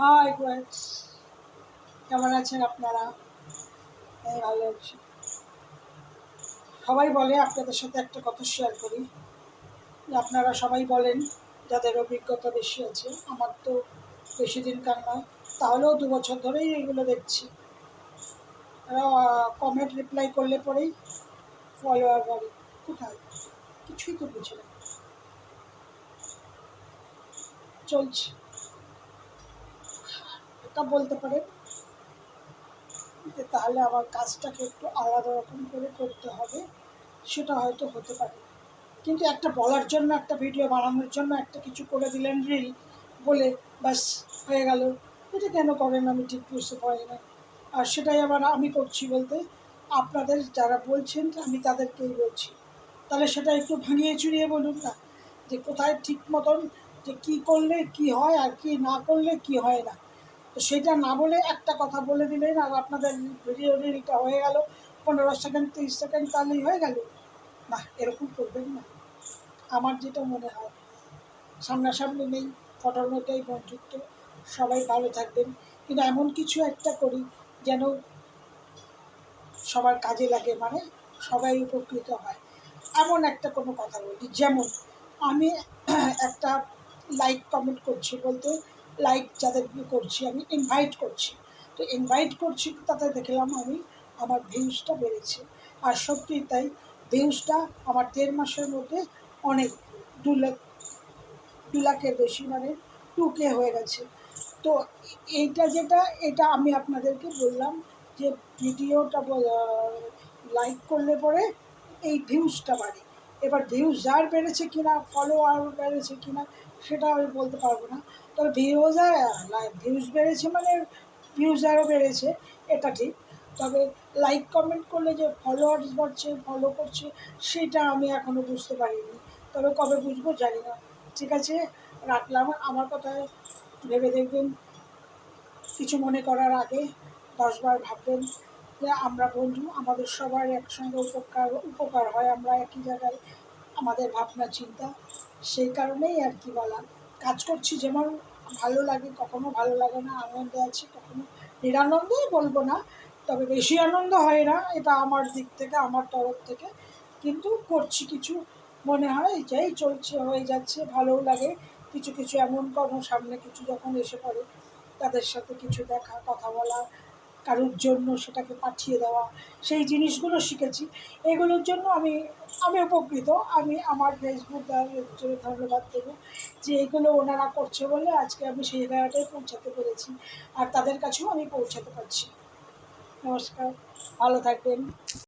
Hi guys, কেমন আছেন আপনারা? এই ভালো আছি। সবাই বলে আপনাদের সাথে একটা কথা শেয়ার করি, যে আপনারা সবাই বলেন যাদের অভিজ্ঞতা বেশি আছে, আমার তো বেশি দিনকার নয়, তাহলেও 2 বছর ধরেই এগুলো দেখছি। কমেন্ট রিপ্লাই করলে পরেই ফলোয়ার বাড়ে। কোথায়? কিছুই তো বুঝে না, চলছে। এটা বলতে পারেন যে তাহলে আমার কাজটাকে একটু আলাদা রকম করে করতে হবে, সেটা হয়তো হতে পারে। কিন্তু একটা বলার জন্য, একটা ভিডিও বানানোর জন্য একটা কিছু করে দিলেন রিল বলে, ব্যাস হয়ে গেল। এটা কেন করেন আমি ঠিক বুঝতে পারি না। আর সেটাই আবার আমি করছি বলতে আপনাদের যারা বলছেন আমি তাদেরকেই বলছি। তাহলে সেটা একটু ভাঙিয়ে চুরিয়ে বলুন না, যে কোথায় ঠিক মতন যে কী করলে কি হয় আর কি না করলে কি হয় না। তো সেটা না বলে একটা কথা বলে দিলেন আর আপনাদের ভিডিও রিলটা হয়ে গেল 15 সেকেন্ড 30 সেকেন্ড, তাহলেই হয়ে গেল। না, এরকম করবেন না। আমার যেটা মনে হয়, সামনাসামনি নেই, ফটোর মধ্যেই বন্ধুত্ব, সবাই ভালো থাকবেন, কিন্তু এমন কিছু একটা করি যেন সবার কাজে লাগে, মানে সবাই উপকৃত হয়, এমন একটা কোনো কথা বলি। যেমন আমি একটা লাইক কমেন্ট করছি বলতে, লাইক যাদের করছি আমি ইনভাইট করছি, তো ইনভাইট করছি তাতে দেখলাম আমি আমার ভিউজটা বেড়েছে। আর সত্যিই তাই, ভিউজটা আমার 1.5 মাসের মধ্যে অনেক 2 লাখ, 2 লাখের বেশি, মানে 2K হয়ে গেছে। তো এইটা যেটা, এটা আমি আপনাদেরকে বললাম যে ভিডিওটা লাইক করলে পরে এই ভিউজটা বাড়ে। এবার ভিউজ যার বেড়েছে কিনা, ফলোয়ার বেড়েছে কিনা, সেটা আমি বলতে পারবো না। তবে ভিউজ বেড়েছে মানে ভিউজ আরও বেড়েছে, এটা ঠিক। তবে লাইক কমেন্ট করলে যে ফলোয়ার্স বাড়ছে, ফলো করছে, সেটা আমি এখনও বুঝতে পারিনি। তবে কবে বুঝবো জানি না। ঠিক আছে, রাখলাম। আমার কথায় ভেবে দেখবেন, কিছু মনে করার আগে 10বার ভাববেন যে আমরা বন্ধু, আমাদের সবার একসঙ্গে উপকার হয়, আমরা একই জায়গায়, আমাদের ভাবনা চিন্তা, সেই কারণেই আর কি বলা। কাজ করছি যেমন ভালো লাগে, কখনো ভালো লাগে না, আনন্দে আছি, কখনো নিরানন্দই বলবো না, তবে বেশি আনন্দ হয় না, এটা আমার দিক থেকে, আমার তরফ থেকে। কিন্তু করছি কিছু, মনে হয় যাই চলছে, হয়ে যাচ্ছে, ভালোও লাগে। কিছু কিছু এমন কর্ম সামনে কিছু যখন এসে পড়ে, তাদের সাথে কিছু দেখা, কথা বলা, কারোর জন্য সেটাকে পাঠিয়ে দেওয়া, সেই জিনিসগুলো শিখেছি। এগুলোর জন্য আমি আমি উপকৃত। আমি আমার ফেসবুক জন্য ধন্যবাদ দেবো যে এগুলো ওনারা করছে বলে আজকে আমি সেই জায়গাটায় পৌঁছাতে পেরেছি, আর তাদের কাছেও আমি পৌঁছাতে পারছি। নমস্কার, ভালো থাকবেন।